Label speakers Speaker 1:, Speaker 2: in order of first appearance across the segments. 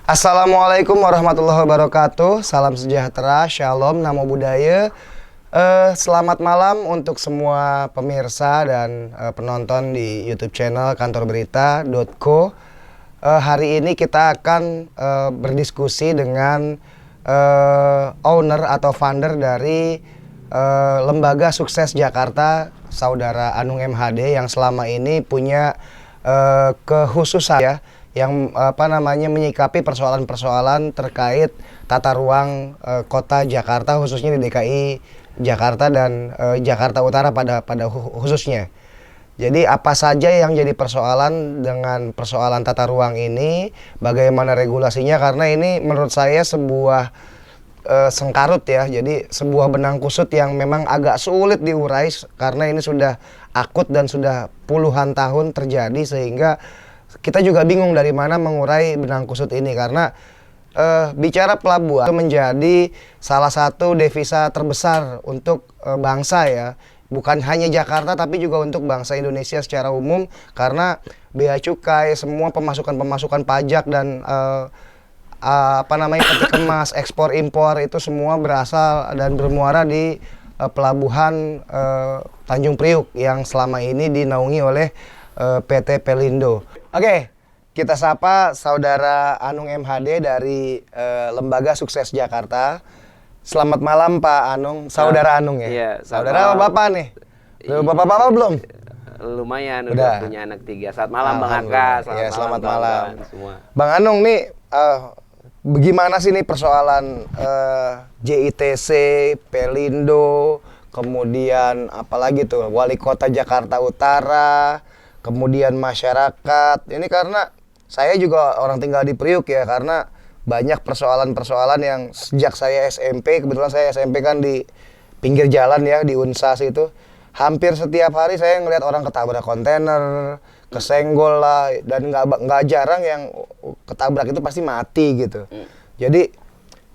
Speaker 1: Assalamualaikum warahmatullahi wabarakatuh. Salam sejahtera, shalom, namo buddhaya. Selamat malam untuk semua pemirsa dan penonton di YouTube channel kantorberita.co. Hari ini kita akan berdiskusi dengan owner atau founder dari Lembaga Sukses Jakarta, Saudara Anung MHD, yang selama ini punya kekhususan ya, yang menyikapi persoalan-persoalan terkait tata ruang kota Jakarta, khususnya di DKI Jakarta dan Jakarta Utara pada khususnya. Jadi apa saja yang jadi persoalan dengan persoalan tata ruang ini, bagaimana regulasinya, karena ini menurut saya sebuah sengkarut ya, jadi sebuah benang kusut yang memang agak sulit diurai karena ini sudah akut dan sudah puluhan tahun terjadi, sehingga kita juga bingung dari mana mengurai benang kusut ini, karena bicara pelabuhan itu menjadi salah satu devisa terbesar untuk bangsa ya, bukan hanya Jakarta tapi juga untuk bangsa Indonesia secara umum, karena bea cukai, semua pemasukan pajak dan peti kemas, ekspor impor itu semua berasal dan bermuara di pelabuhan Tanjung Priuk yang selama ini dinaungi oleh PT Pelindo. Oke, kita sapa Saudara Anung MHD dari Lembaga Sukses Jakarta. Selamat malam Pak Anung, Saudara Anung ya?
Speaker 2: Iya,
Speaker 1: Saudara Bapak nih? Bapak-bapak belum?
Speaker 2: Lumayan, udah punya anak 3. Selamat malam Bang Aka,
Speaker 1: selamat malam
Speaker 2: semua.
Speaker 1: Bang Anung nih, bagaimana sih nih persoalan JITC, Pelindo, kemudian apalagi tuh Wali Kota Jakarta Utara, kemudian masyarakat. Ini karena saya juga orang tinggal di Priuk ya, karena banyak persoalan-persoalan yang sejak saya SMP, kebetulan saya SMP kan di pinggir jalan ya, di Unsas itu. Hampir setiap hari saya ngelihat orang ketabrak kontainer, kesenggol lah, dan nggak jarang yang ketabrak itu pasti mati gitu. Jadi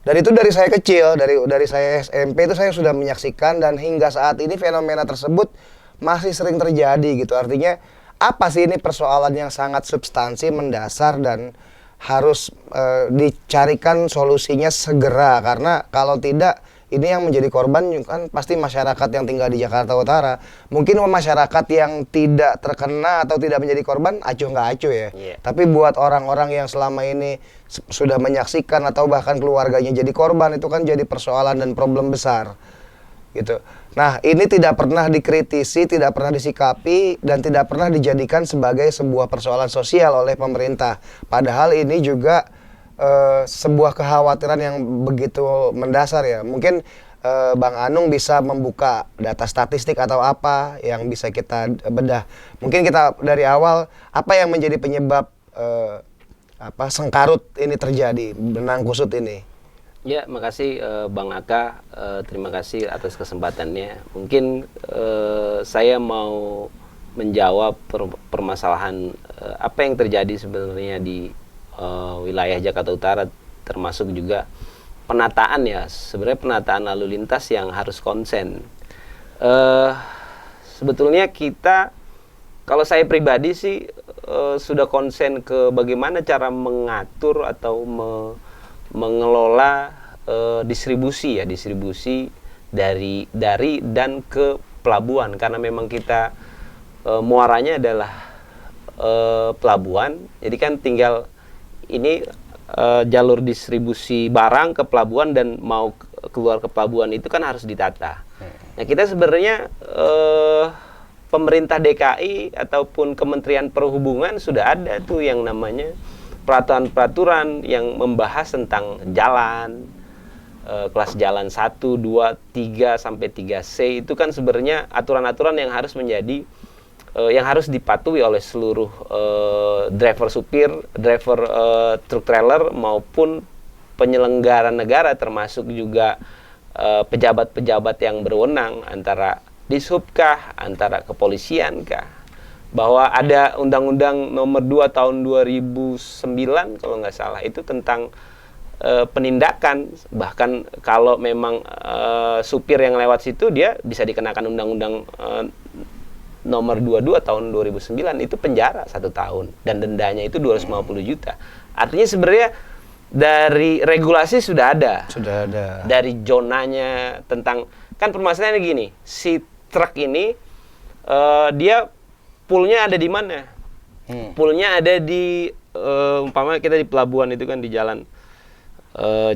Speaker 1: dari saya kecil, dari saya SMP itu saya sudah menyaksikan, dan hingga saat ini fenomena tersebut masih sering terjadi gitu. Artinya apa sih ini persoalan yang sangat substansi, mendasar, dan harus dicarikan solusinya segera, karena kalau tidak ini yang menjadi korban kan pasti masyarakat yang tinggal di Jakarta Utara. Mungkin masyarakat yang tidak terkena atau tidak menjadi korban acuh nggak acuh ya. Tapi buat orang-orang yang selama ini sudah menyaksikan atau bahkan keluarganya jadi korban, itu kan jadi persoalan dan problem besar gitu. Nah, ini tidak pernah dikritisi, tidak pernah disikapi, dan tidak pernah dijadikan sebagai sebuah persoalan sosial oleh pemerintah. Padahal ini juga sebuah kekhawatiran yang begitu mendasar ya. Mungkin Bang Anung bisa membuka data statistik atau apa yang bisa kita bedah. Mungkin kita dari awal, apa yang menjadi penyebab sengkarut ini terjadi, benang kusut ini?
Speaker 2: Ya, makasih Bang Aka, terima kasih atas kesempatannya. Mungkin saya mau menjawab permasalahan apa yang terjadi sebenarnya di wilayah Jakarta Utara, termasuk juga penataan ya. Sebenarnya penataan lalu lintas yang harus konsen. Sebetulnya kita, kalau saya pribadi sih sudah konsen ke bagaimana cara mengatur atau mengelola distribusi dari dan ke pelabuhan, karena memang kita muaranya adalah pelabuhan. Jadi kan tinggal ini jalur distribusi barang ke pelabuhan dan mau keluar ke pelabuhan itu kan harus ditata. Nah, kita sebenarnya pemerintah DKI ataupun Kementerian Perhubungan sudah ada tuh yang namanya peraturan-peraturan yang membahas tentang jalan, kelas jalan 1, 2, 3 sampai 3C. Itu kan sebenarnya aturan-aturan yang harus menjadi yang harus dipatuhi oleh seluruh driver supir, driver truk trailer maupun penyelenggara negara, termasuk juga pejabat-pejabat yang berwenang, antara Dishub-kah, antara kepolisian kah. Bahwa ada Undang-Undang Nomor 2 Tahun 2009 kalau nggak salah, itu tentang penindakan. Bahkan kalau memang supir yang lewat situ, dia bisa dikenakan Undang-Undang Nomor 22 Tahun 2009, itu penjara 1 tahun dan dendanya itu 250 juta. Artinya sebenarnya dari regulasi sudah ada.
Speaker 1: Sudah ada.
Speaker 2: Dari zonanya tentang, kan permasalahannya gini, si truk ini dia poolnya ada di mana? Poolnya ada di umpama kita di pelabuhan itu kan di jalan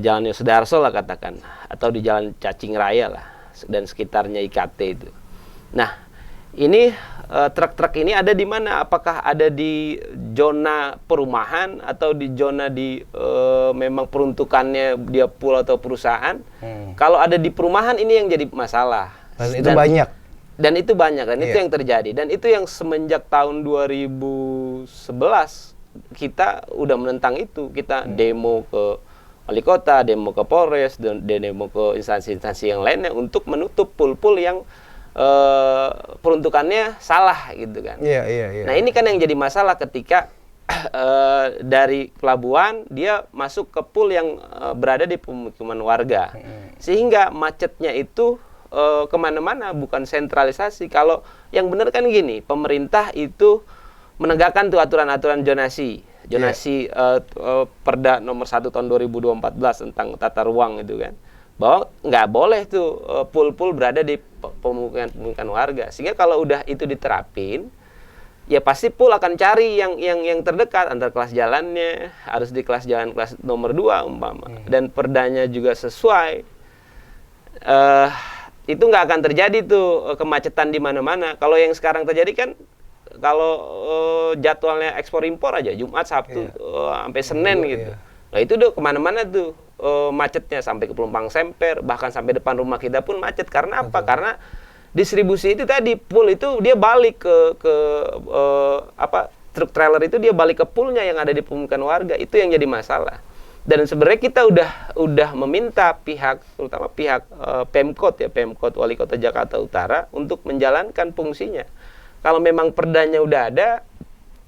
Speaker 2: Jalan Yosudarso lah katakan, atau di jalan Cacing Raya lah dan sekitarnya IKT itu. Nah, ini truk-truk ini ada di mana? Apakah ada di zona perumahan atau di zona di memang peruntukannya dia pool atau perusahaan? Kalau ada di perumahan ini yang jadi masalah.
Speaker 1: Dan itu banyak.
Speaker 2: Dan itu banyak, dan itu yang terjadi. Dan itu yang semenjak tahun 2011 kita udah menentang itu. Kita demo ke wali kota, demo ke Polres, dan demo ke instansi-instansi yang lainnya untuk menutup pool-pool yang peruntukannya salah gitu kan.
Speaker 1: Iya.
Speaker 2: Nah, ini kan yang jadi masalah ketika dari pelabuhan dia masuk ke pool yang berada di pemukiman warga. Sehingga macetnya itu kemana-mana, bukan sentralisasi. Kalau yang benar kan gini, pemerintah itu menegakkan tuh aturan-aturan zonasi Perda nomor 1 tahun 2014 tentang tata ruang itu kan, bahwa nggak boleh tuh pool-pool berada di pemukiman warga. Sehingga kalau udah itu diterapin, ya pasti pool akan cari yang terdekat, antar kelas jalannya harus di kelas jalan kelas nomor 2 umpama, dan perdanya juga sesuai. Itu nggak akan terjadi tuh kemacetan di mana-mana. Kalau yang sekarang terjadi kan, kalau jadwalnya ekspor impor aja Jumat Sabtu sampai Senin gitu. Nah itu udah kemana-mana tuh macetnya, sampai ke Pelumpang Semper, bahkan sampai depan rumah kita pun macet. Karena apa? Karena distribusi itu tadi, pool itu dia balik ke truk trailer itu dia balik ke poolnya yang ada di pemukiman warga. Itu yang jadi masalah. Dan sebenarnya kita udah meminta pihak, terutama pihak Pemkot Wali Kota Jakarta Utara untuk menjalankan fungsinya. Kalau memang perdanya udah ada,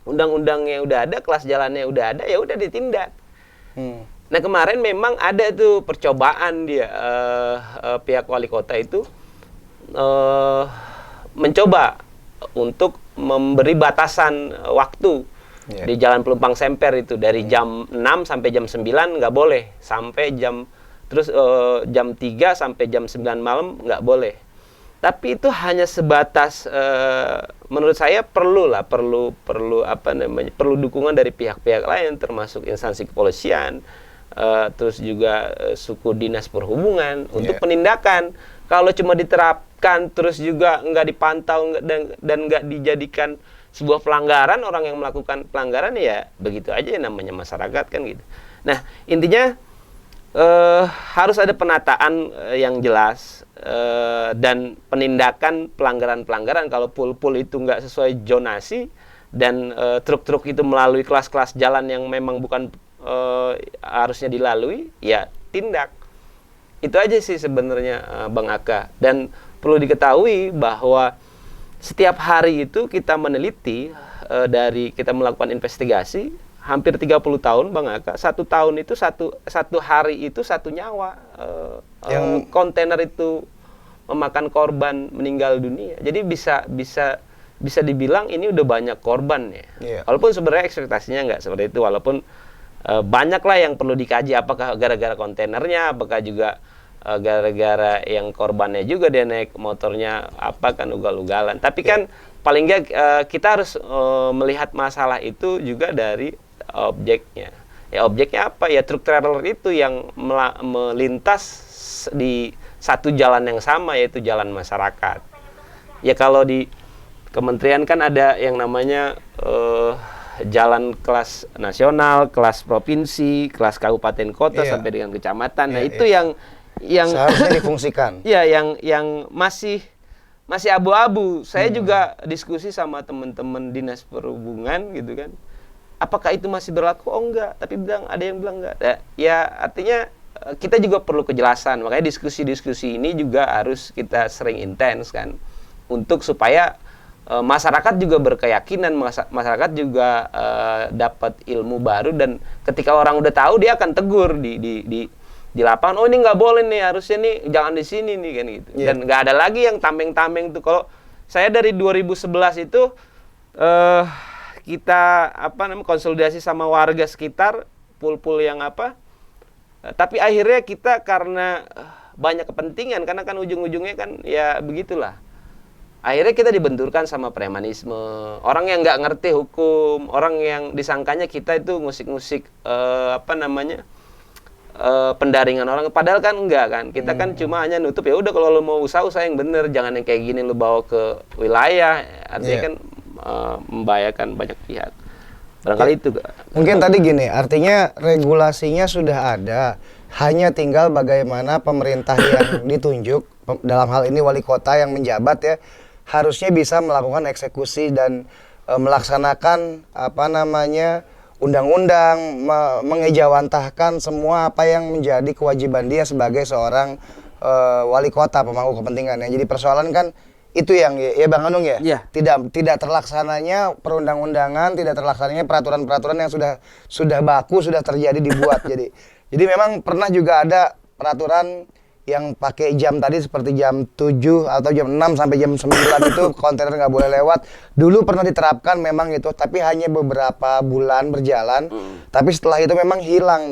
Speaker 2: undang-undangnya udah ada, kelas jalannya udah ada, ya udah ditindak. Nah kemarin memang ada tuh percobaan dia pihak wali kota itu mencoba untuk memberi batasan waktu. Di Jalan Pelumpang Semper itu dari jam 6 sampai jam 9 nggak boleh, sampai jam 3 sampai jam 9 malam nggak boleh. Tapi itu hanya sebatas menurut saya perlu dukungan dari pihak-pihak lain, termasuk instansi kepolisian, terus juga suku dinas perhubungan untuk penindakan. Kalau cuma diterapkan terus juga nggak dipantau dan nggak dijadikan sebuah pelanggaran, orang yang melakukan pelanggaran ya begitu aja, namanya masyarakat kan gitu. Nah intinya harus ada penataan yang jelas dan penindakan pelanggaran-pelanggaran. Kalau pool-pool itu nggak sesuai zonasi dan truk-truk itu melalui kelas-kelas jalan yang memang bukan harusnya dilalui, ya tindak. Itu aja sih sebenarnya Bang Aka. Dan perlu diketahui bahwa setiap hari itu kita meneliti, dari kita melakukan investigasi hampir 30 tahun Bang Aka, 1 tahun itu satu hari itu 1 nyawa yang kontainer itu memakan korban meninggal dunia. Jadi bisa dibilang ini udah banyak korban ya. Walaupun sebenarnya ekspektasinya nggak seperti itu, walaupun banyaklah yang perlu dikaji, apakah gara-gara kontainernya, apakah juga gara-gara yang korbannya juga dia naik motornya apa kan ugal-ugalan. Tapi kan paling nggak kita harus melihat masalah itu juga dari objeknya. Ya objeknya apa? Ya truk trailer itu yang melintas di satu jalan yang sama, yaitu jalan masyarakat. Ya kalau di kementerian kan ada yang namanya jalan kelas nasional, kelas provinsi, kelas kabupaten kota sampai dengan kecamatan. Nah itu yang
Speaker 1: seharusnya difungsikan.
Speaker 2: Ya, yang masih abu-abu. Saya juga diskusi sama teman-teman dinas perhubungan gitu kan. Apakah itu masih berlaku? Oh enggak, tapi ada yang bilang enggak. Ya artinya kita juga perlu kejelasan. Makanya diskusi-diskusi ini juga harus kita sering intens kan, untuk supaya masyarakat juga berkeyakinan, masyarakat juga dapat ilmu baru, dan ketika orang udah tahu dia akan tegur di lapangan, oh ini nggak boleh nih, harusnya nih jangan di sini nih kan gitu. Dan nggak ada lagi yang tameng-tameng tuh. Kalau saya dari 2011 itu kita konsolidasi sama warga sekitar, pool-pool yang Tapi akhirnya kita karena banyak kepentingan, karena kan ujung-ujungnya kan ya begitulah. Akhirnya kita dibenturkan sama premanisme, orang yang nggak ngerti hukum, orang yang disangkanya kita itu musik-musik pendaringan orang, padahal kan enggak kan. Kita kan cuma hanya nutup, ya udah kalau lo mau usaha yang bener, jangan yang kayak gini lo bawa ke wilayah, artinya kan membahayakan banyak pihak. Barangkali itu.
Speaker 1: Mungkin tadi gini, artinya regulasinya sudah ada, hanya tinggal bagaimana pemerintah yang ditunjuk, dalam hal ini wali kota yang menjabat ya, harusnya bisa melakukan eksekusi dan melaksanakan undang-undang, mengejawantahkan semua apa yang menjadi kewajiban dia sebagai seorang wali kota, pemangku kepentingan. Yang jadi persoalan kan itu yang ya Bang Anung ya, tidak terlaksananya perundang-undangan, tidak terlaksananya peraturan-peraturan yang sudah baku, sudah terjadi dibuat. jadi memang pernah juga ada peraturan yang pakai jam tadi seperti jam 7 atau jam 6 sampai jam 9 itu kontainer nggak boleh lewat. Dulu pernah diterapkan memang itu, tapi hanya beberapa bulan berjalan. Tapi setelah itu memang hilang.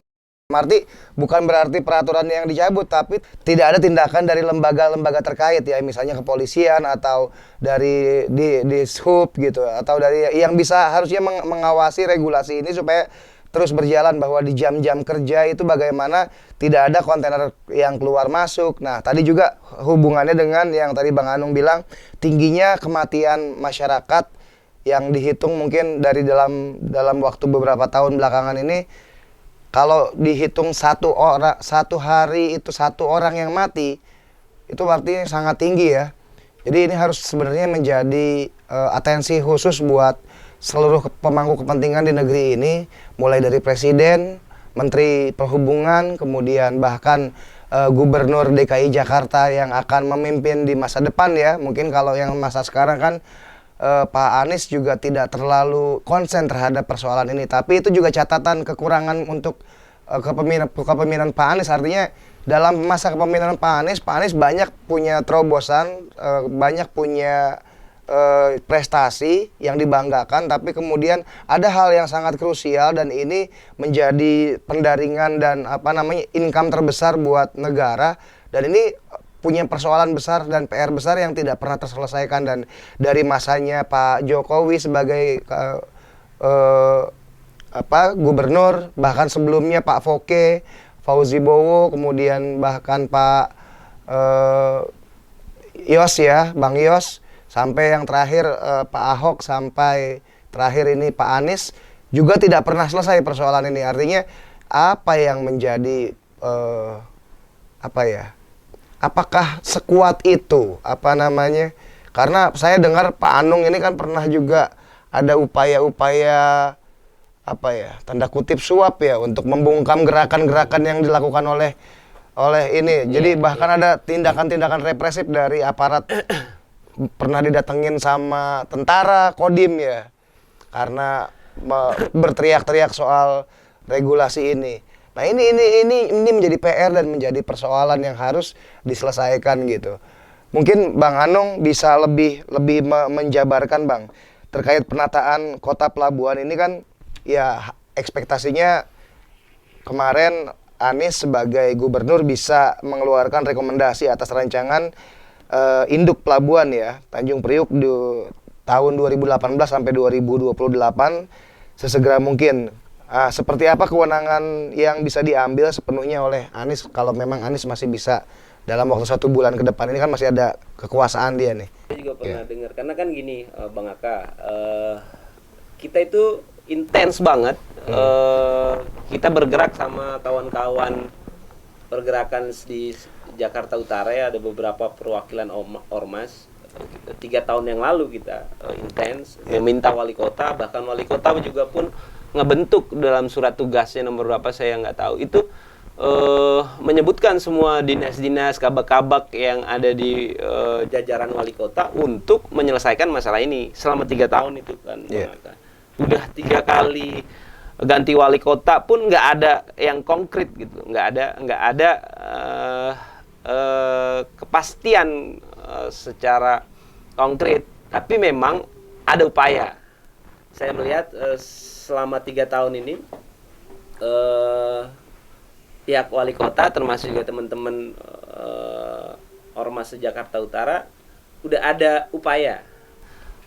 Speaker 1: Bukan berarti peraturan yang dicabut, tapi tidak ada tindakan dari lembaga-lembaga terkait ya, misalnya kepolisian atau dari di Sub gitu, atau dari yang bisa harusnya mengawasi regulasi ini supaya terus berjalan, bahwa di jam-jam kerja itu bagaimana tidak ada kontainer yang keluar masuk. Nah, tadi juga hubungannya dengan yang tadi Bang Anung bilang, tingginya kematian masyarakat yang dihitung mungkin dari dalam waktu beberapa tahun belakangan ini. Kalau dihitung satu hari itu 1 orang yang mati, itu berarti sangat tinggi ya. Jadi ini harus sebenarnya menjadi atensi khusus buat seluruh pemangku kepentingan di negeri ini, mulai dari Presiden, Menteri Perhubungan, kemudian bahkan Gubernur DKI Jakarta yang akan memimpin di masa depan ya. Mungkin kalau yang masa sekarang kan Pak Anies juga tidak terlalu konsen terhadap persoalan ini. Tapi itu juga catatan kekurangan untuk kepemimpinan Pak Anies. Artinya dalam masa kepemimpinan Pak Anies banyak punya terobosan, banyak punya prestasi yang dibanggakan, tapi kemudian ada hal yang sangat krusial dan ini menjadi pendaringan dan income terbesar buat negara, dan ini punya persoalan besar dan PR besar yang tidak pernah terselesaikan. Dan dari masanya Pak Jokowi sebagai gubernur, bahkan sebelumnya Pak Fauzi Bowo, kemudian bahkan Pak Yos ya, Bang Yos, sampai yang terakhir Pak Ahok, sampai terakhir ini Pak Anies, juga tidak pernah selesai persoalan ini. Artinya apa yang menjadi apakah sekuat itu karena saya dengar Pak Anung ini kan pernah juga ada upaya-upaya tanda kutip suap ya, untuk membungkam gerakan-gerakan yang dilakukan oleh ini. Jadi bahkan ada tindakan-tindakan represif dari aparat. Pernah didatengin sama tentara Kodim ya, karena berteriak-teriak soal regulasi ini. Nah ini menjadi PR dan menjadi persoalan yang harus diselesaikan gitu. Mungkin Bang Anung bisa lebih menjabarkan Bang, terkait penataan kota pelabuhan ini kan ya, ekspektasinya kemarin Anies sebagai gubernur bisa mengeluarkan rekomendasi atas rancangan induk pelabuhan ya, Tanjung Priuk di tahun 2018 sampai 2028 sesegera mungkin. Seperti apa kewenangan yang bisa diambil sepenuhnya oleh Anies kalau memang Anies masih bisa dalam waktu 1 bulan ke depan, ini kan masih ada kekuasaan dia nih.
Speaker 2: Saya juga pernah dengar, karena kan gini Bang Aka, kita itu intens banget, kita bergerak sama kawan-kawan pergerakan di Jakarta Utara ya, ada beberapa perwakilan ormas. 3 tahun yang lalu kita intens meminta wali kota, bahkan wali kota juga pun ngebentuk dalam surat tugasnya nomor berapa saya nggak tahu, itu menyebutkan semua dinas-dinas, kabak-kabak yang ada di jajaran wali kota untuk menyelesaikan masalah ini selama 3 tahun itu kan. Udah 3 kali ganti wali kota pun nggak ada yang konkret gitu, nggak ada kepastian secara konkret, tapi memang ada upaya. Saya melihat selama 3 tahun ini pihak wali kota termasuk juga teman-teman Ormas Jakarta Utara udah ada upaya.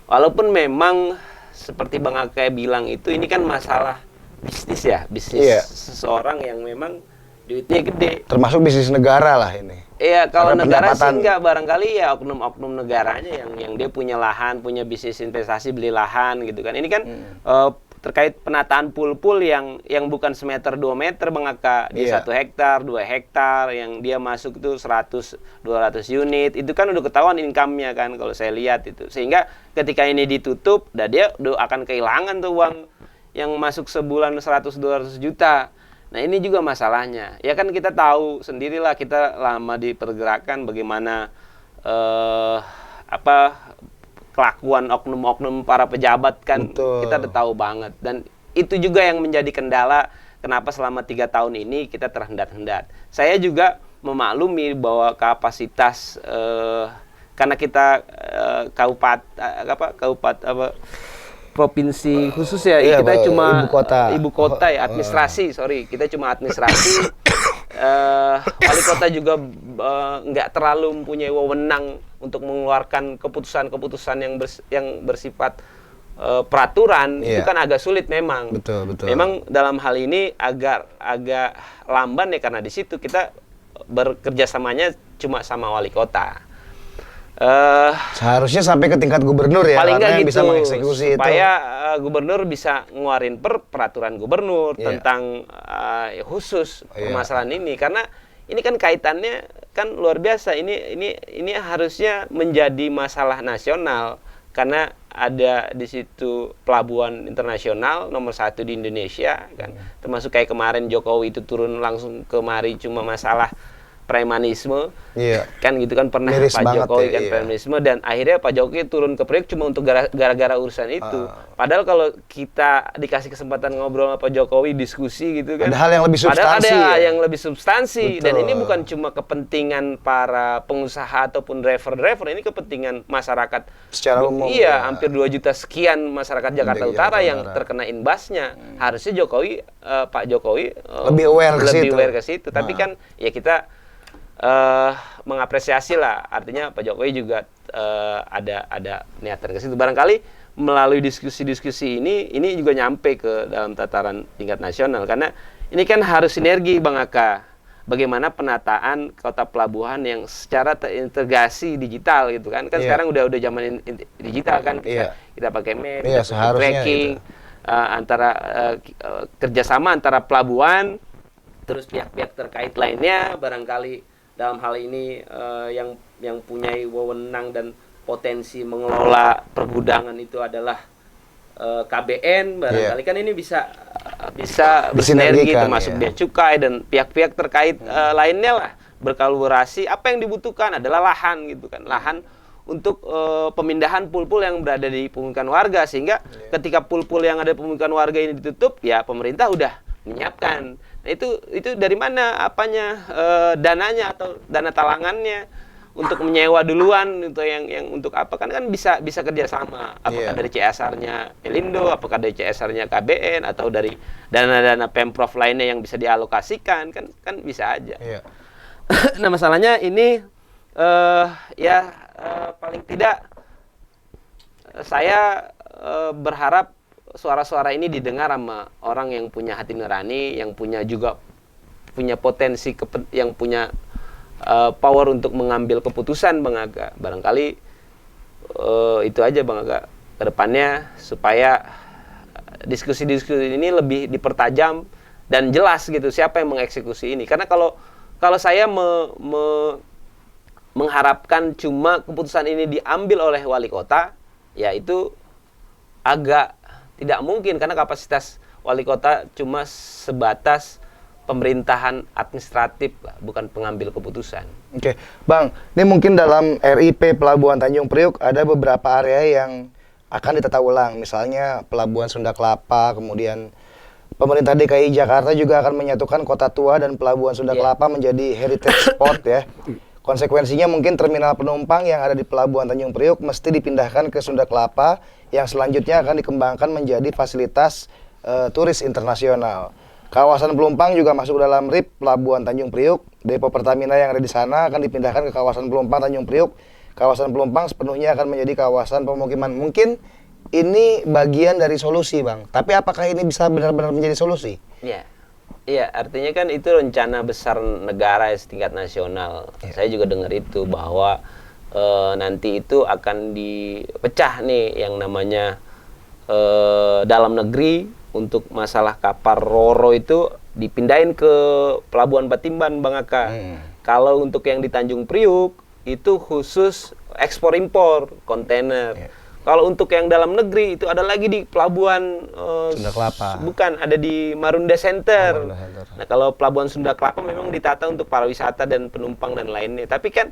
Speaker 2: Walaupun memang seperti Bang Ake bilang itu ini kan masalah bisnis ya, bisnis seseorang yang memang duitnya gede.
Speaker 1: Termasuk bisnis negara lah ini.
Speaker 2: Iya, kalau
Speaker 1: Karena
Speaker 2: negara sih
Speaker 1: pendapatan-
Speaker 2: enggak, barangkali ya oknum-oknum negaranya yang dia punya lahan, punya bisnis investasi beli lahan gitu kan. Ini kan terkait penataan pool-pool yang bukan semeter 2 meter Bang Aka, di 1 hektar, 2 hektar yang dia masuk itu 100 200 unit. Itu kan udah ketahuan income-nya kan kalau saya lihat itu. Sehingga ketika ini ditutup, dia akan kehilangan tuh uang yang masuk sebulan 100 200 juta. Nah, ini juga masalahnya. Ya kan kita tahu sendirilah, kita lama di pergerakan bagaimana kelakuan oknum-oknum para pejabat kan.
Speaker 1: Betul.
Speaker 2: Kita udah tahu banget, dan itu juga yang menjadi kendala kenapa selama 3 tahun ini kita terhendat-hendat. Saya juga memaklumi bahwa kapasitas karena kita provinsi khusus ya,
Speaker 1: Iya,
Speaker 2: kita cuma
Speaker 1: ibu kota.
Speaker 2: ya, administrasi, kita cuma administrasi. Wali kota juga nggak terlalu mempunyai wewenang untuk mengeluarkan keputusan-keputusan yang bersifat peraturan. Itu kan agak sulit memang.
Speaker 1: Betul.
Speaker 2: Memang dalam hal ini agak lamban ya, karena di situ kita bekerja samanya cuma sama wali kota.
Speaker 1: Seharusnya sampai ke tingkat gubernur ya,
Speaker 2: Paling
Speaker 1: karena
Speaker 2: nggak
Speaker 1: yang bisa
Speaker 2: gitu,
Speaker 1: mengeksekusi
Speaker 2: supaya
Speaker 1: itu.
Speaker 2: gubernur bisa ngeluarin peraturan gubernur tentang khusus permasalahan ini, karena ini kan kaitannya kan luar biasa. Ini harusnya menjadi masalah nasional karena ada di situ pelabuhan internasional nomor 1 di Indonesia kan, termasuk kayak kemarin Jokowi itu turun langsung kemari cuma masalah premanisme, kan gitu kan, pernah
Speaker 1: Miris
Speaker 2: Pak Jokowi kan
Speaker 1: ya.
Speaker 2: premanisme, dan akhirnya Pak Jokowi turun ke Priok cuma untuk gara-gara urusan itu. Padahal kalau kita dikasih kesempatan ngobrol sama Pak Jokowi, diskusi gitu kan,
Speaker 1: Ada hal yang lebih substansi.
Speaker 2: padahal ada
Speaker 1: ya?
Speaker 2: yang lebih substansi.
Speaker 1: Betul.
Speaker 2: Dan ini bukan cuma kepentingan para pengusaha ataupun driver, ini kepentingan masyarakat
Speaker 1: Secara umum.
Speaker 2: Iya, hampir 2 juta sekian masyarakat Jakarta Utara yang
Speaker 1: Utara.
Speaker 2: terkena imbasnya. Harusnya Pak Jokowi
Speaker 1: Lebih aware ke situ.
Speaker 2: Tapi kan ya kita mengapresiasi lah, artinya Pak Jokowi juga ada niatan ke situ. Barangkali melalui diskusi-diskusi ini juga nyampe ke dalam tataran tingkat nasional, karena ini kan harus sinergi Bang Aka. Bagaimana penataan kota pelabuhan yang secara terintegrasi digital gitu kan. Sekarang udah zaman digital kan, kita pakai map, tracking, antara kerjasama antara pelabuhan terus pihak-pihak terkait lainnya. Barangkali dalam hal ini yang punya wewenang dan potensi mengelola pergudangan itu adalah KBN. Barangkali kan ini bisa bersinergi, termasuk Bea Cukai dan pihak-pihak terkait lainnya lah, berkolaborasi. Apa yang dibutuhkan adalah lahan gitu kan, lahan untuk pemindahan pool-pool yang berada di pemukiman warga, sehingga ketika pool-pool yang ada di pemukiman warga ini ditutup, ya pemerintah udah menyiapkan. Nah, itu dari mana dananya atau dana talangannya untuk menyewa duluan itu yang untuk apa kan bisa kerjasama, apakah dari CSR-nya Pelindo, apakah dari CSR-nya KBN, atau dari dana-dana Pemprov lainnya yang bisa dialokasikan, kan bisa aja. Nah, masalahnya ini paling tidak saya berharap suara-suara ini didengar sama orang yang punya hati nurani, yang punya potensi, yang punya power untuk mengambil keputusan, Bang Aga. Barangkali itu aja Bang Aga ke depannya, supaya diskusi-diskusi ini lebih dipertajam dan jelas gitu siapa yang mengeksekusi ini. Karena kalau saya mengharapkan cuma keputusan ini diambil oleh wali kota, ya itu agak tidak mungkin, karena kapasitas wali kota cuma sebatas pemerintahan administratif, bukan pengambil keputusan.
Speaker 1: Oke, Bang, ini mungkin dalam RIP Pelabuhan Tanjung Priok ada beberapa area yang akan ditata ulang, misalnya Pelabuhan Sunda Kelapa, kemudian pemerintah DKI Jakarta juga akan menyatukan Kota Tua dan Pelabuhan Sunda Kelapa menjadi heritage spot ya. Konsekuensinya mungkin terminal penumpang yang ada di Pelabuhan Tanjung Priok mesti dipindahkan ke Sunda Kelapa, yang selanjutnya akan dikembangkan menjadi fasilitas turis internasional. Kawasan Pelumpang juga masuk dalam RIP Pelabuhan Tanjung Priuk. Depo Pertamina yang ada di sana akan dipindahkan ke kawasan Pelumpang Tanjung Priuk. Kawasan Pelumpang sepenuhnya akan menjadi kawasan pemukiman. Mungkin ini bagian dari solusi, Bang. Tapi apakah ini bisa benar-benar menjadi solusi?
Speaker 2: Iya. Iya, artinya kan itu rencana besar negara setingkat nasional. Saya juga dengar itu bahwa nanti itu akan dipecah nih yang namanya dalam negeri untuk masalah kapal Roro itu dipindahin ke Pelabuhan Patimban, Bang Aka. Kalau untuk yang di Tanjung Priuk itu khusus ekspor impor kontainer. Kalau untuk yang dalam negeri itu ada lagi di Pelabuhan
Speaker 1: Sunda Kelapa.
Speaker 2: Bukan, ada di Marunda Center.
Speaker 1: Marunda Center.
Speaker 2: Nah, kalau Pelabuhan Sunda Kelapa memang ditata untuk pariwisata dan penumpang dan lainnya. Tapi kan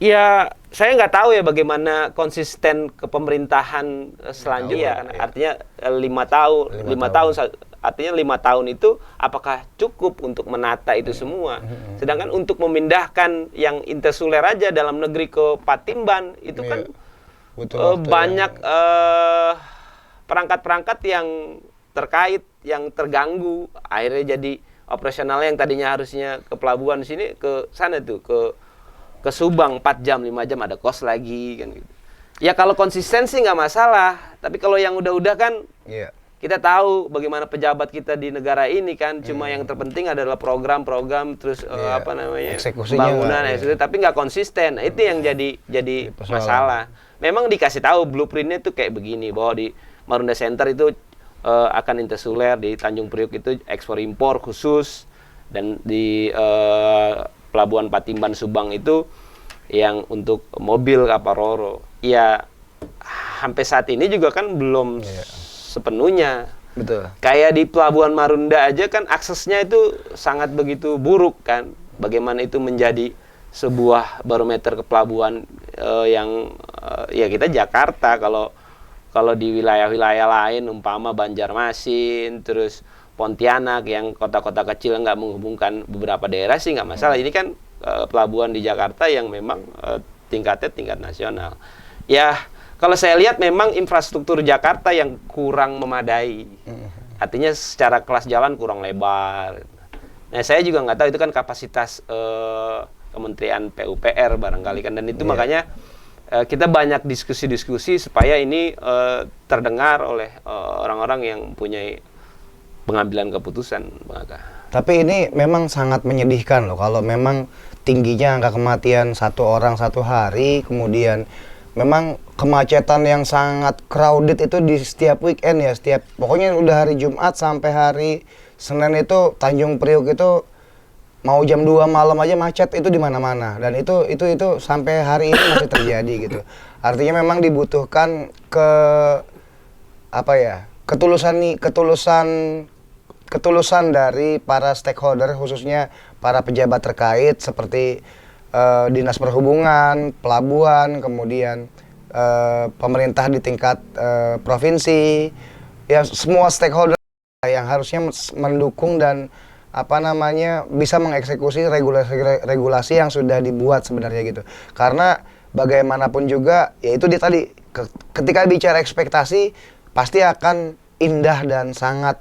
Speaker 2: ya saya nggak tahu ya bagaimana konsisten kepemerintahan selanjutnya. Artinya 5 tahun, 5 tahun artinya 5 tahun itu apakah cukup untuk menata itu semua? Sedangkan untuk memindahkan yang intersuler aja dalam negeri ke Patimban itu kan banyak perangkat-perangkat yang terkait, yang terganggu, akhirnya jadi operasionalnya yang tadinya harusnya ke pelabuhan sini ke sana tuh ke Subang 4 jam 5 jam ada kos lagi kan gitu. Ya kalau konsistensi nggak masalah, tapi kalau yang udah-udah kan kita tahu bagaimana pejabat kita di negara ini kan cuma yang terpenting adalah program-program terus apa namanya pembangunan tapi nggak konsisten. Nah, itu yang jadi masalah. Memang dikasih tahu blueprintnya tuh kayak begini bahwa di Marunda Center itu akan intersuler, di Tanjung Priuk itu ekspor impor khusus, dan di Pelabuhan Patimban Subang itu yang untuk mobil kapal Roro. Ya sampai saat ini juga kan belum sepenuhnya.
Speaker 1: Betul.
Speaker 2: Kayak di Pelabuhan Marunda aja kan aksesnya itu sangat begitu buruk kan. Bagaimana itu menjadi sebuah barometer ke pelabuhan yang ya kita Jakarta, kalau di wilayah-wilayah lain umpama Banjarmasin terus Pontianak yang kota-kota kecil nggak menghubungkan beberapa daerah sih nggak masalah. Ini kan pelabuhan di Jakarta yang memang tingkatnya tingkat nasional. Ya kalau saya lihat memang infrastruktur Jakarta yang kurang memadai. Artinya secara kelas jalan kurang lebar. Nah saya juga nggak tahu itu kan kapasitas Kementerian PUPR barangkali kan, dan itu makanya kita banyak diskusi-diskusi supaya ini terdengar oleh orang-orang yang punya pengambilan keputusan, Bang Aka.
Speaker 1: Tapi ini memang sangat menyedihkan loh kalau memang tingginya angka kematian 1 orang 1 hari, kemudian memang kemacetan yang sangat crowded itu di setiap weekend ya, pokoknya udah hari Jumat sampai hari Senin itu Tanjung Priuk itu mau jam 2 malam aja macet itu di mana-mana, dan itu sampai hari ini masih terjadi gitu. Artinya memang dibutuhkan ketulusan dari para stakeholder, khususnya para pejabat terkait seperti Dinas Perhubungan, Pelabuhan, kemudian pemerintah di tingkat provinsi, ya semua stakeholder yang harusnya mendukung dan bisa mengeksekusi regulasi yang sudah dibuat sebenarnya gitu. Karena bagaimanapun juga, ya itu dia tadi, ketika bicara ekspektasi pasti akan indah dan sangat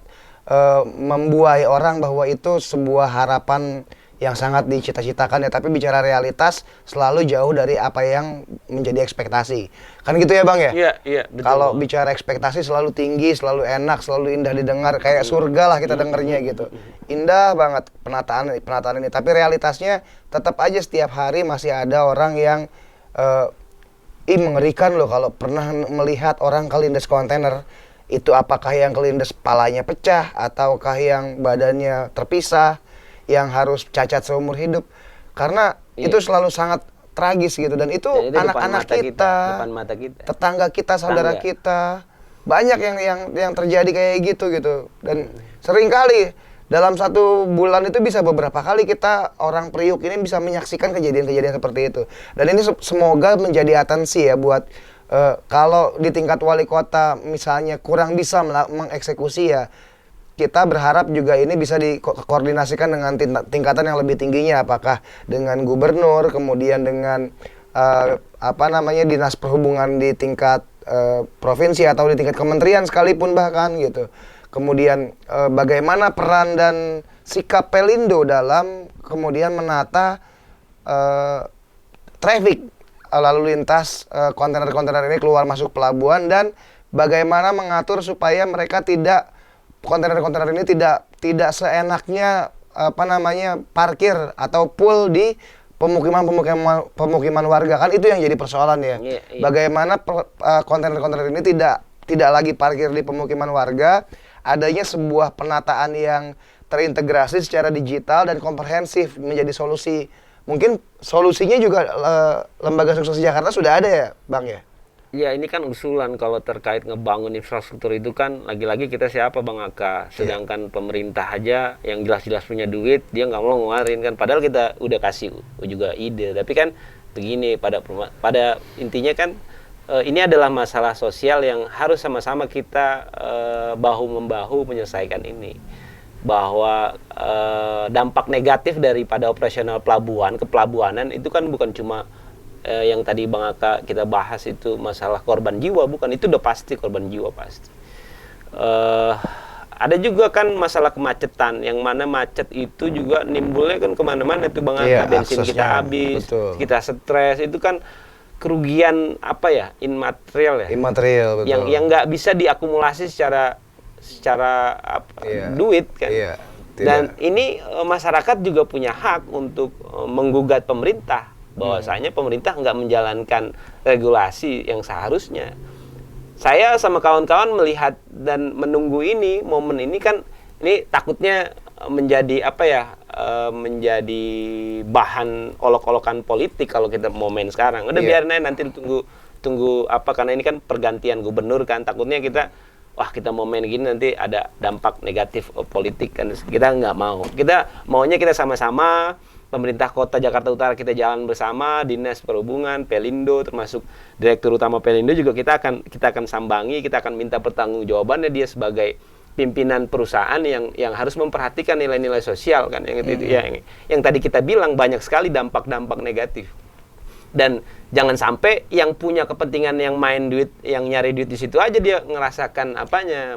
Speaker 1: membuai orang bahwa itu sebuah harapan yang sangat dicita-citakan ya, tapi bicara realitas selalu jauh dari apa yang menjadi ekspektasi. Kan gitu ya Bang ya?
Speaker 2: Iya, betul.
Speaker 1: Kalau bicara ekspektasi selalu tinggi, selalu enak, selalu indah didengar, kayak surga lah kita dengarnya gitu. Indah banget penataan ini, tapi realitasnya tetap aja setiap hari masih ada orang yang mengerikan loh kalau pernah melihat orang kelindes kontainer. Itu apakah yang kelindes palanya pecah ataukah yang badannya terpisah, yang harus cacat seumur hidup, karena itu selalu sangat tragis gitu, dan itu anak-anak kita,
Speaker 2: depan mata kita,
Speaker 1: tetangga kita, saudara kita, banyak yang terjadi kayak gitu, dan seringkali dalam 1 bulan itu bisa beberapa kali kita orang Priuk ini bisa menyaksikan kejadian-kejadian seperti itu, dan ini semoga menjadi atensi ya buat kalau di tingkat wali kota misalnya kurang bisa mengeksekusi, ya kita berharap juga ini bisa dikoordinasikan dengan tingkatan yang lebih tingginya, apakah dengan gubernur, kemudian dengan dinas perhubungan di tingkat provinsi atau di tingkat kementerian sekalipun bahkan gitu. Kemudian bagaimana peran dan sikap Pelindo dalam kemudian menata traffic lalu lintas kontainer-kontainer ini keluar masuk pelabuhan, dan bagaimana mengatur supaya mereka tidak, kontainer-kontainer ini tidak seenaknya parkir atau pool di pemukiman warga. Kan itu yang jadi persoalan ya.
Speaker 2: Iya.
Speaker 1: Bagaimana kontainer-kontainer ini tidak lagi parkir di pemukiman warga, adanya sebuah penataan yang terintegrasi secara digital dan komprehensif menjadi solusi. Mungkin solusinya juga Lembaga Suksesi Jakarta sudah ada ya, Bang ya?
Speaker 2: Ya, ini kan usulan kalau terkait ngebangun infrastruktur itu kan lagi-lagi kita siapa Bang Aka. Sedangkan pemerintah aja yang jelas-jelas punya duit, dia nggak mau ngeluarin kan. Padahal kita udah kasih juga ide. Tapi kan begini, pada intinya kan ini adalah masalah sosial yang harus sama-sama kita bahu-membahu menyelesaikan ini. Bahwa dampak negatif daripada operasional pelabuhan, kepelabuhanan itu kan bukan cuma yang tadi Bang Aka kita bahas itu masalah korban jiwa, bukan, itu udah pasti korban jiwa pasti. Ada juga kan masalah kemacetan, yang mana macet itu juga nimbulnya kan kemana-mana tuh Bang Aka, bensin kita habis, kita stres, itu kan kerugian imaterial ya.
Speaker 1: Imaterial, betul.
Speaker 2: Yang nggak bisa diakumulasi secara duit kan. Dan ini masyarakat juga punya hak untuk menggugat pemerintah bahwasanya pemerintah nggak menjalankan regulasi yang seharusnya. Saya sama kawan-kawan melihat dan menunggu ini, momen ini kan, ini takutnya menjadi menjadi bahan olok-olokan politik kalau kita mau main sekarang. Udah biarin aja, nanti tunggu karena ini kan pergantian gubernur kan, takutnya kita mau main gini nanti ada dampak negatif politik kan. Kita nggak mau. Kita maunya kita sama-sama, pemerintah Kota Jakarta Utara kita jalan bersama, Dinas Perhubungan, Pelindo, termasuk Direktur Utama Pelindo juga kita akan sambangi, kita akan minta pertanggungjawabannya dia sebagai pimpinan perusahaan yang harus memperhatikan nilai-nilai sosial kan, yang tadi kita bilang banyak sekali dampak-dampak negatif. Dan jangan sampai yang punya kepentingan yang main duit, yang nyari duit di situ aja dia ngerasakan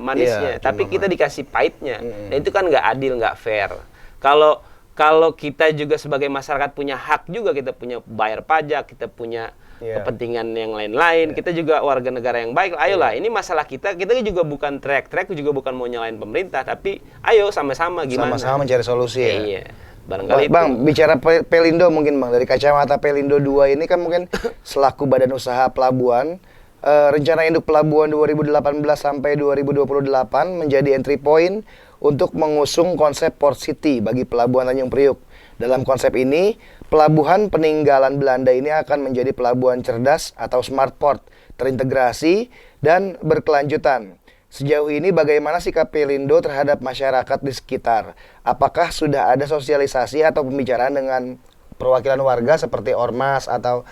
Speaker 2: manisnya, tapi kita dikasih pahitnya. Nah itu kan nggak adil, nggak fair. Kalau kita juga sebagai masyarakat punya hak juga, kita punya bayar pajak, kita punya kepentingan yang lain-lain, kita juga warga negara yang baik. Ayolah, ini masalah kita juga bukan track juga bukan mau nyalain pemerintah, tapi ayo sama-sama gimana?
Speaker 1: Sama-sama mencari solusi ya.
Speaker 2: Iya. Barangkali
Speaker 1: Bang, bicara Pelindo mungkin Bang, dari kacamata Pelindo 2 ini kan mungkin selaku badan usaha pelabuhan, rencana induk pelabuhan 2018 sampai 2028 menjadi entry point untuk mengusung konsep Port City bagi pelabuhan Tanjung Priuk. Dalam konsep ini, pelabuhan peninggalan Belanda ini akan menjadi pelabuhan cerdas atau smart port, terintegrasi dan berkelanjutan. Sejauh ini bagaimana sikap Pelindo terhadap masyarakat di sekitar? Apakah sudah ada sosialisasi atau pembicaraan dengan perwakilan warga seperti Ormas atau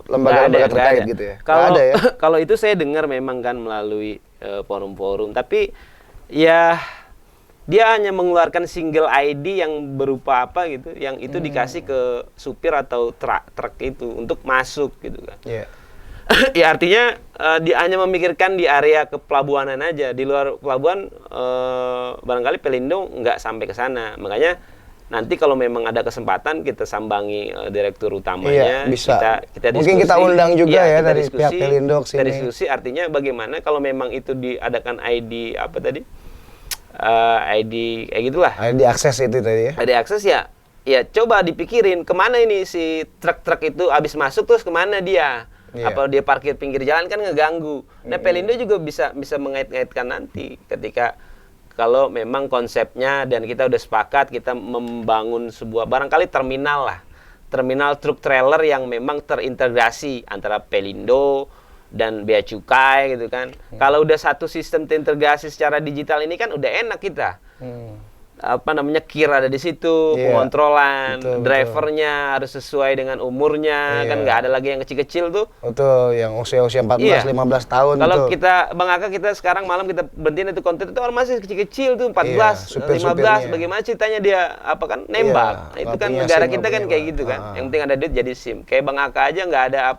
Speaker 1: lembaga-lembaga terkait gitu ya?
Speaker 2: Kalau itu saya dengar memang kan melalui forum-forum, tapi ya dia hanya mengeluarkan single ID yang berupa gitu, yang itu dikasih ke supir atau truk itu untuk masuk gitu kan. Ya artinya dia hanya memikirkan di area kepelabuhanan aja, di luar pelabuhan barangkali Pelindo nggak sampai ke sana. Makanya nanti kalau memang ada kesempatan kita sambangi direktur utamanya, kita diskusi.
Speaker 1: Mungkin kita undang juga dari pihak Pelindo sini.
Speaker 2: Kita diskusi, artinya bagaimana kalau memang itu diadakan ID ID kayak gitulah.
Speaker 1: ID akses itu tadi ya.
Speaker 2: ID akses ya coba dipikirin kemana ini si truk-truk itu habis masuk terus kemana dia. Apa dia parkir pinggir jalan kan ngeganggu. Nah, Pelindo juga bisa mengait-ngaitkan nanti ketika kalau memang konsepnya dan kita udah sepakat kita membangun sebuah barangkali terminal truk trailer yang memang terintegrasi antara Pelindo dan bea cukai gitu kan. Kalau udah satu sistem terintegrasi secara digital ini kan udah enak kita. Kir ada di situ, pengontrolan, drivernya harus sesuai dengan umurnya, kan nggak ada lagi yang kecil-kecil tuh.
Speaker 1: Betul, yang usia-usia 14, 15 tahun.
Speaker 2: Kalau kita, Bang Aka, kita sekarang malam kita berhentiin itu konten itu orang masih kecil-kecil tuh, 14, 15, bagaimana ceritanya dia nembak. Nah, itu kan negara kita kan kayak gitu kan. Yang penting ada duit jadi SIM. Kayak Bang Aka aja nggak ada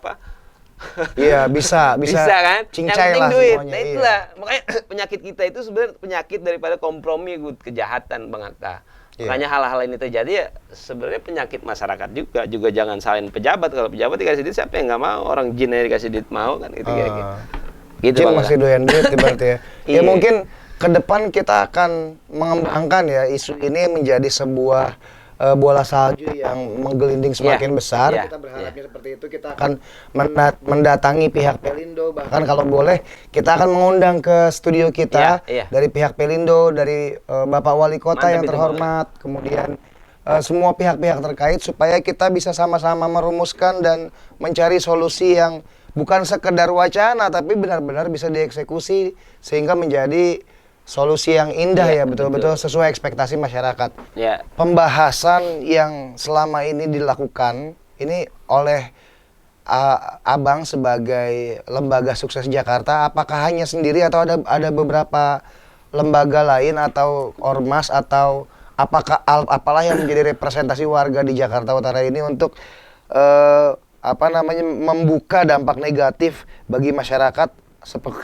Speaker 1: Iya, bisa
Speaker 2: kan? Yang
Speaker 1: cincai
Speaker 2: penting
Speaker 1: lah
Speaker 2: duit.
Speaker 1: semuanya,
Speaker 2: Nah
Speaker 1: iya.
Speaker 2: itulah makanya penyakit kita itu sebenarnya penyakit daripada kompromi kejahatan Bang Atta.
Speaker 1: Iya.
Speaker 2: Makanya hal-hal ini terjadi ya sebenarnya penyakit masyarakat juga jangan salahin pejabat. Kalau pejabat dikasih duit siapa yang nggak mau, orang jin aja dikasih duit mau kan gitu kira-kira. Gitu
Speaker 1: Jin
Speaker 2: Bang
Speaker 1: masih
Speaker 2: Atta.
Speaker 1: doyan duit berarti ya. Ya
Speaker 2: Iya.
Speaker 1: mungkin ke depan kita akan mengembangkan ya isu ini menjadi sebuah bola salju yang menggelinding semakin
Speaker 2: Iya,
Speaker 1: besar.
Speaker 2: iya,
Speaker 1: Kita berharapnya
Speaker 2: iya.
Speaker 1: seperti itu. Kita akan mendatangi pihak Pelindo, bahkan kalau boleh kita akan mengundang ke studio kita
Speaker 2: Iya, iya.
Speaker 1: dari pihak Pelindo, dari Bapak Wali Kota
Speaker 2: Mantap
Speaker 1: yang
Speaker 2: itu,
Speaker 1: terhormat, kemudian semua pihak-pihak terkait supaya kita bisa sama-sama merumuskan dan mencari solusi yang bukan sekedar wacana tapi benar-benar bisa dieksekusi sehingga menjadi solusi yang indah
Speaker 2: Iya,
Speaker 1: ya, betul-betul sesuai ekspektasi masyarakat.
Speaker 2: Ya,
Speaker 1: Pembahasan yang selama ini dilakukan ini oleh Abang sebagai lembaga sukses Jakarta, apakah hanya sendiri atau ada beberapa lembaga lain atau ormas atau apalah yang menjadi representasi warga di Jakarta Utara ini untuk membuka dampak negatif bagi masyarakat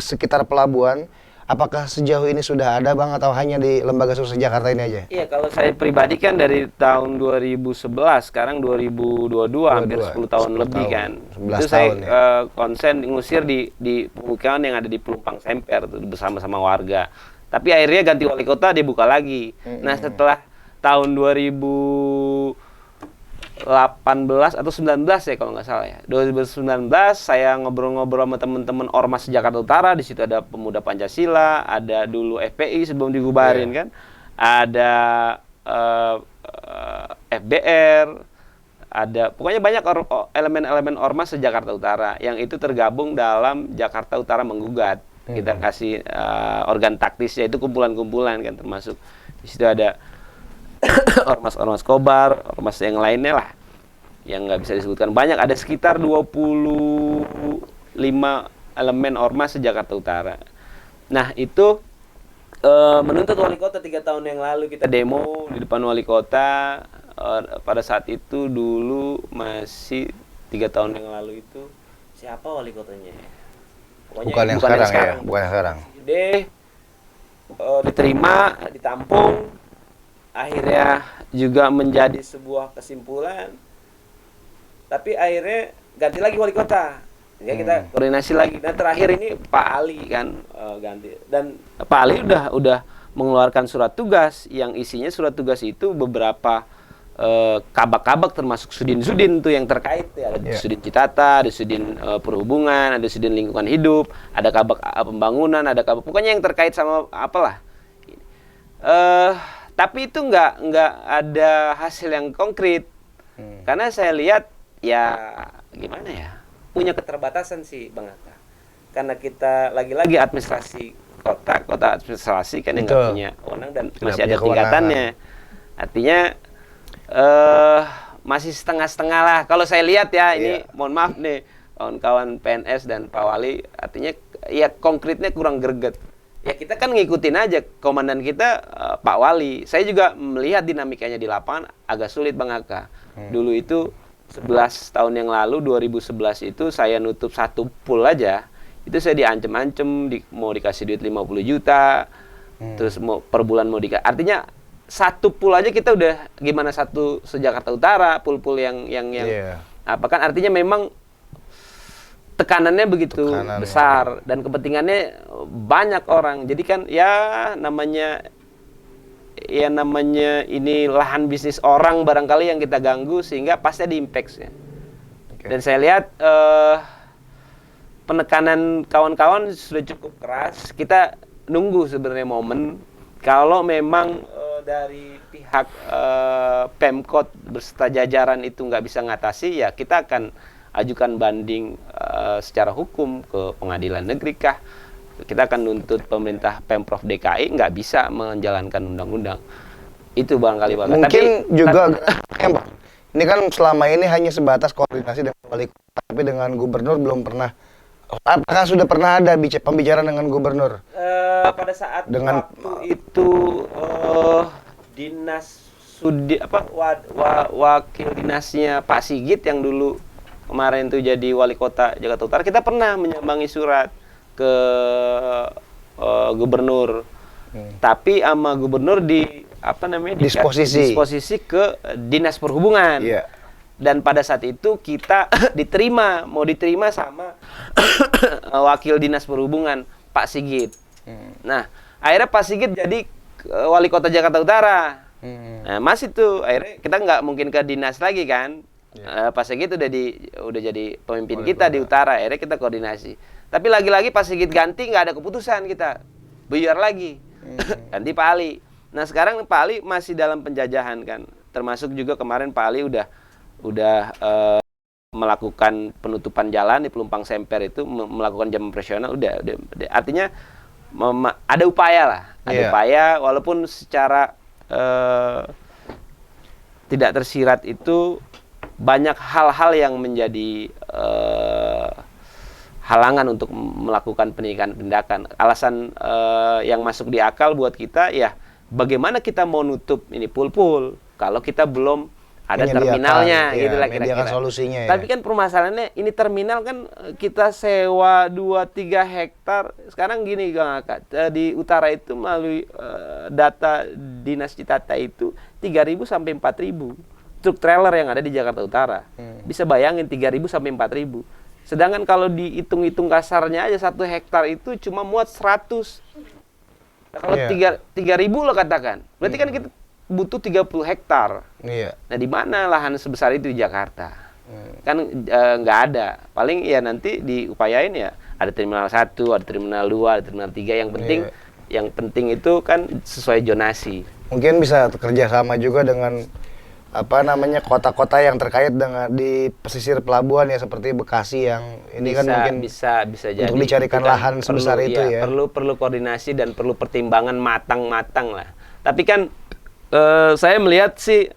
Speaker 1: sekitar pelabuhan? Apakah sejauh ini sudah ada Bang atau hanya di Lembaga Sukses Jakarta ini aja?
Speaker 2: iya kalau saya pribadi kan dari tahun 2011, sekarang 2022 hampir 10 tahun
Speaker 1: 10
Speaker 2: lebih
Speaker 1: tahun,
Speaker 2: kan.
Speaker 1: 11
Speaker 2: Itu saya
Speaker 1: tahun ya.
Speaker 2: konsen ngusir di pemukiman yang ada di Pelumpang Semper tuh, bersama-sama warga. Tapi akhirnya ganti wali kota dibuka lagi. Nah setelah tahun 2018 atau 19 ya kalau nggak salah ya. 2019 saya ngobrol-ngobrol sama teman-teman Ormas Jakarta Utara. Di situ ada Pemuda Pancasila, ada dulu FPI sebelum dibubarin kan. Ada FBR, ada pokoknya banyak elemen-elemen Ormas se-Jakarta Utara yang itu tergabung dalam Jakarta Utara Menggugat. Kita kasih organ taktisnya itu kumpulan-kumpulan kan, termasuk di situ ada ormas-ormas Kobar, ormas yang lainnya lah yang nggak bisa disebutkan banyak, ada sekitar 25 elemen ormas se-Jakarta Utara. Nah itu menuntut wali kota 3 tahun yang lalu kita demo di depan wali kota. Pada saat itu dulu masih 3 tahun yang lalu itu siapa wali kotanya? Pokoknya
Speaker 1: Bukan yang sekarang ya, bukan yang sekarang.
Speaker 2: Gede, diterima, ditampung, akhirnya juga menjadi sebuah kesimpulan. Tapi akhirnya ganti lagi wali kota. Ya kita koordinasi lagi. Dan terakhir ini Pak Ali kan ganti. Dan Pak Ali udah mengeluarkan surat tugas yang isinya surat tugas itu beberapa kabak-kabak termasuk Sudin tuh yang terkait ya. Ada Sudin Citata, ada Sudin Perhubungan, ada Sudin Lingkungan Hidup, ada kabak pembangunan, ada kabak pokoknya yang terkait sama apalah. Tapi itu nggak ada hasil yang konkret. Karena saya lihat ya gimana ya, punya keterbatasan sih Bang Atta. Karena kita lagi-lagi administrasi kota administrasi kan yang nggak punya wewenang dan
Speaker 1: Tidak
Speaker 2: masih ada
Speaker 1: punya kewenangan.
Speaker 2: tingkatannya. Artinya masih setengah-setengah lah. Kalau saya lihat ya ini mohon maaf nih kawan-kawan PNS dan Pak Wali, artinya ya konkretnya kurang greget. Ya kita kan ngikutin aja komandan kita Pak Wali. Saya juga melihat dinamikanya di lapangan agak sulit Bang Aka. Dulu itu 11 tahun yang lalu 2011 itu saya nutup satu pool aja. Itu saya diancem-ancem mau dikasih duit 50 juta. Terus mau per bulan mau dikasih. Artinya satu pool aja kita udah gimana satu se-Jakarta Utara, pool-pool yang apa kan artinya memang tekanannya begitu besar dan kepentingannya banyak orang. Jadi kan ya namanya ini lahan bisnis orang barangkali yang kita ganggu sehingga pasti ada impact-nya. Dan saya lihat penekanan kawan-kawan sudah cukup keras. Kita nunggu sebenarnya momen kalau memang dari pihak Pemkot beserta jajaran itu nggak bisa ngatasi, ya kita akan ajukan banding secara hukum ke pengadilan negeri kah. Kita akan nuntut pemerintah Pemprov DKI nggak bisa menjalankan undang-undang. Itu barangkali Bang.
Speaker 1: Mungkin juga ini kan selama ini hanya sebatas koordinasi dengan wali kota, tapi dengan gubernur belum pernah. Apakah sudah pernah ada pembicaraan dengan gubernur?
Speaker 2: Pada saat waktu itu dinas wakil dinasnya Pak Sigit yang dulu kemarin tuh jadi wali kota Jakarta Utara, kita pernah menyambangi surat ke gubernur. Tapi sama gubernur disposisi ke dinas perhubungan.
Speaker 1: Iya.
Speaker 2: Dan pada saat itu kita mau diterima sama wakil dinas perhubungan Pak Sigit. Nah, akhirnya Pak Sigit jadi wali kota Jakarta Utara. Nah, masih tuh akhirnya kita nggak mungkin ke dinas lagi kan. Pak Sigit udah jadi pemimpin wali kita kota di utara. Akhirnya kita koordinasi. Tapi lagi-lagi Pak Sigit ganti, nggak ada keputusan kita. Buyar lagi. Ganti Pak Ali. Nah, sekarang Pak Ali masih dalam penjajahan kan. Termasuk juga kemarin Pak Ali udah melakukan penutupan jalan di Pelumpang Semper itu, melakukan jam operasional udah. Artinya ada upaya lah, upaya walaupun secara tidak tersirat itu banyak hal-hal yang menjadi halangan untuk melakukan tindakan. Alasan yang masuk di akal buat kita ya, bagaimana kita mau nutup ini pul-pul kalau kita belum ada terminalnya, gitu lah kira-kira.
Speaker 1: Solusinya,
Speaker 2: Tapi kan permasalahannya ini terminal kan kita sewa 2-3 hektar. Sekarang gini Kang Aka, di utara itu melalui data Dinas Citata itu 3.000 sampai 4.000 truk trailer yang ada di Jakarta Utara. Bisa bayangin 3.000 sampai 4.000. Sedangkan kalau dihitung-hitung kasarnya aja 1 hektar itu cuma muat 100. Nah, kalau 3.000 lo katakan, berarti kan kita butuh 30 hektar. Nah, di mana lahan sebesar itu di Jakarta? Kan nggak ada. Paling ya nanti diupayain ya ada terminal 1, ada terminal 2, ada terminal 3. Yang penting itu kan sesuai zonasi.
Speaker 1: Mungkin bisa kerja sama juga dengan kota-kota yang terkait dengan di pesisir pelabuhan ya, seperti Bekasi yang ini kan mungkin
Speaker 2: bisa jadi
Speaker 1: untuk dicarikan lahan sebesar itu ya.
Speaker 2: Perlu koordinasi dan perlu pertimbangan matang lah. Tapi kan saya melihat sih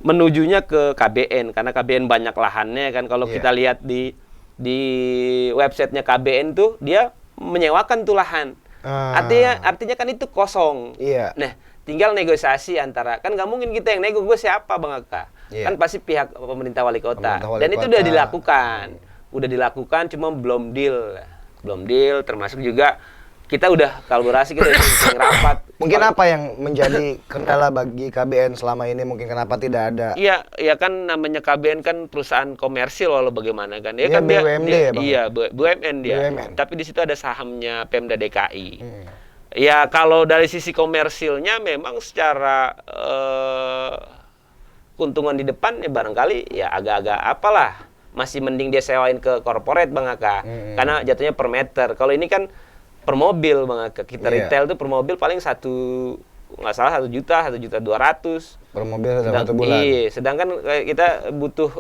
Speaker 2: menujunya ke KBN, karena KBN banyak lahannya kan. Kalau kita lihat di websitenya KBN tuh dia menyewakan tuh lahan. Artinya kan itu kosong. Nah, tinggal negosiasi antara, kan nggak mungkin kita yang nego, gue siapa Bang Aka? Kan pasti pihak pemerintah wali kota. Dan itu udah dilakukan, cuma belum deal, termasuk juga kita udah kolaborasi, kita sering rapat.
Speaker 1: Mungkin apa yang menjadi kendala bagi KBN selama ini? Mungkin kenapa tidak ada?
Speaker 2: Iya kan namanya KBN kan perusahaan komersil walau bagaimana kan.
Speaker 1: Kan BUMD ya Bang?
Speaker 2: Iya, BUMN dia. Tapi di situ ada sahamnya Pemda DKI. Ya kalau dari sisi komersilnya memang secara keuntungan di depan ya barangkali ya agak-agak apalah. Masih mending dia sewain ke corporate Bang Aka. Karena jatuhnya per meter. Kalau ini kan per mobil Bang Aka. Kita retail tuh per mobil paling 1 juta, 1.200.000
Speaker 1: per mobil dalam 1 bulan.
Speaker 2: Iya, sedangkan kita butuh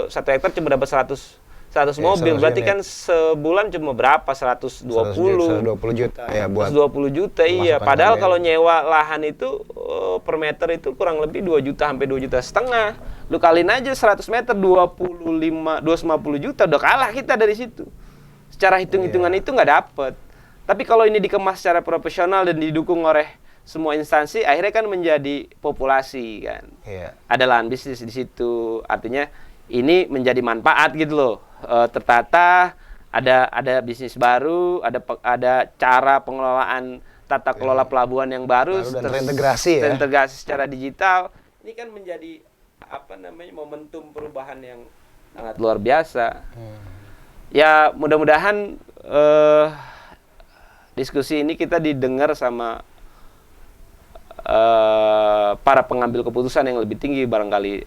Speaker 2: 1 hektar cuma dapat 100 mobil, berarti kan sebulan cuma berapa? 120
Speaker 1: juta ya buat
Speaker 2: 120 juta iya. Padahal kalau nyewa lahan itu per meter itu kurang lebih 2 juta sampai 2,5 juta. Lu kaliin aja 100 meter 250 juta, udah kalah kita dari situ. Secara hitung-hitungan itu nggak dapet. Tapi kalau ini dikemas secara profesional dan didukung oleh semua instansi, akhirnya kan menjadi populasi kan. Ada lahan bisnis di situ. Artinya ini menjadi manfaat gitu loh. Tertata, ada bisnis baru, ada cara pengelolaan tata kelola pelabuhan yang baru
Speaker 1: dan terintegrasi ya.
Speaker 2: Terintegrasi secara digital. Ini kan menjadi momentum perubahan yang sangat luar biasa. Ya mudah-mudahan diskusi ini kita didengar sama para pengambil keputusan yang lebih tinggi, barangkali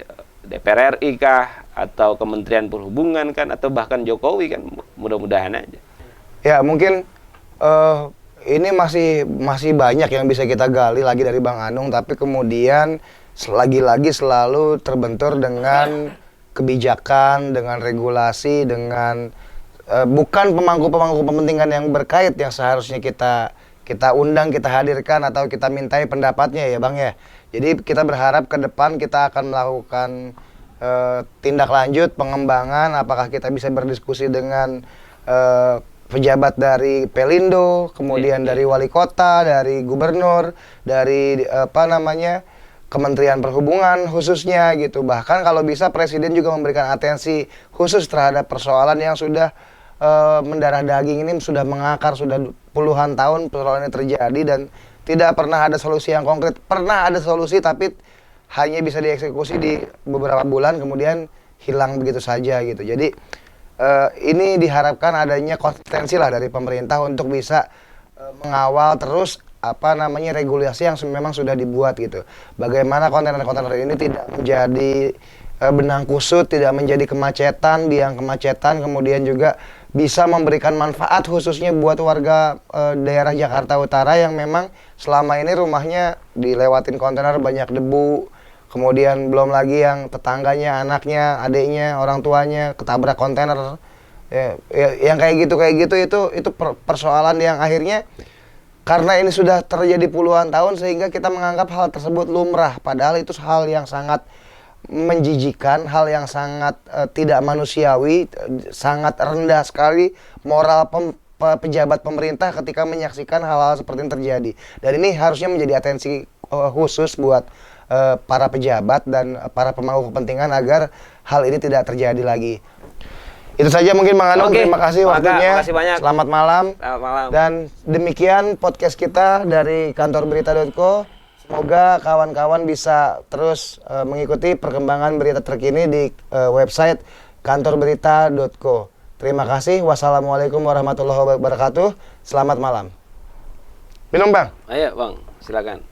Speaker 2: DPR RI kah, atau Kementerian Perhubungan kan, atau bahkan Jokowi kan, mudah-mudahan aja.
Speaker 1: Ya mungkin ini masih banyak yang bisa kita gali lagi dari Bang Anung, tapi kemudian lagi-lagi selalu terbentur dengan kebijakan, dengan regulasi, dengan bukan pemangku-pemangku kepentingan yang berkait yang seharusnya kita undang, kita hadirkan atau kita mintai pendapatnya ya Bang ya. Jadi kita berharap ke depan kita akan melakukan tindak lanjut pengembangan, apakah kita bisa berdiskusi dengan pejabat dari Pelindo, kemudian dari wali kota, dari gubernur, dari Kementerian Perhubungan khususnya gitu. Bahkan kalau bisa Presiden juga memberikan atensi khusus terhadap persoalan yang sudah mendarah daging ini, sudah mengakar, sudah puluhan tahun persoalan ini terjadi dan tidak pernah ada solusi yang konkret. Pernah ada solusi tapi hanya bisa dieksekusi di beberapa bulan kemudian hilang begitu saja gitu. Jadi ini diharapkan adanya konsistensi lah dari pemerintah untuk bisa mengawal terus regulasi yang memang sudah dibuat gitu. Bagaimana kontainer-kontainer ini tidak menjadi benang kusut, tidak menjadi kemacetan, biang kemacetan, kemudian juga bisa memberikan manfaat khususnya buat warga daerah Jakarta Utara yang memang selama ini rumahnya dilewatin kontainer banyak debu, kemudian belum lagi yang tetangganya, anaknya, adiknya, orang tuanya ketabrak kontainer. Yang kayak gitu itu persoalan yang akhirnya karena ini sudah terjadi puluhan tahun sehingga kita menganggap hal tersebut lumrah, padahal itu hal yang sangat menjijikan, hal yang sangat tidak manusiawi, sangat rendah sekali moral pejabat pemerintah ketika menyaksikan hal-hal seperti ini terjadi. Dan ini harusnya menjadi atensi khusus buat para pejabat dan para pemangku kepentingan agar hal ini tidak terjadi lagi. Itu saja mungkin Mang Anung, terima kasih waktunya.
Speaker 2: Makasih banyak.
Speaker 1: Selamat malam.
Speaker 2: Selamat malam.
Speaker 1: Dan demikian podcast kita dari kantorberita.co. Semoga kawan-kawan bisa terus mengikuti perkembangan berita terkini di website kantorberita.co. Terima kasih. Wassalamualaikum warahmatullahi wabarakatuh. Selamat malam. Minum Bang.
Speaker 2: Ayo Bang, silakan.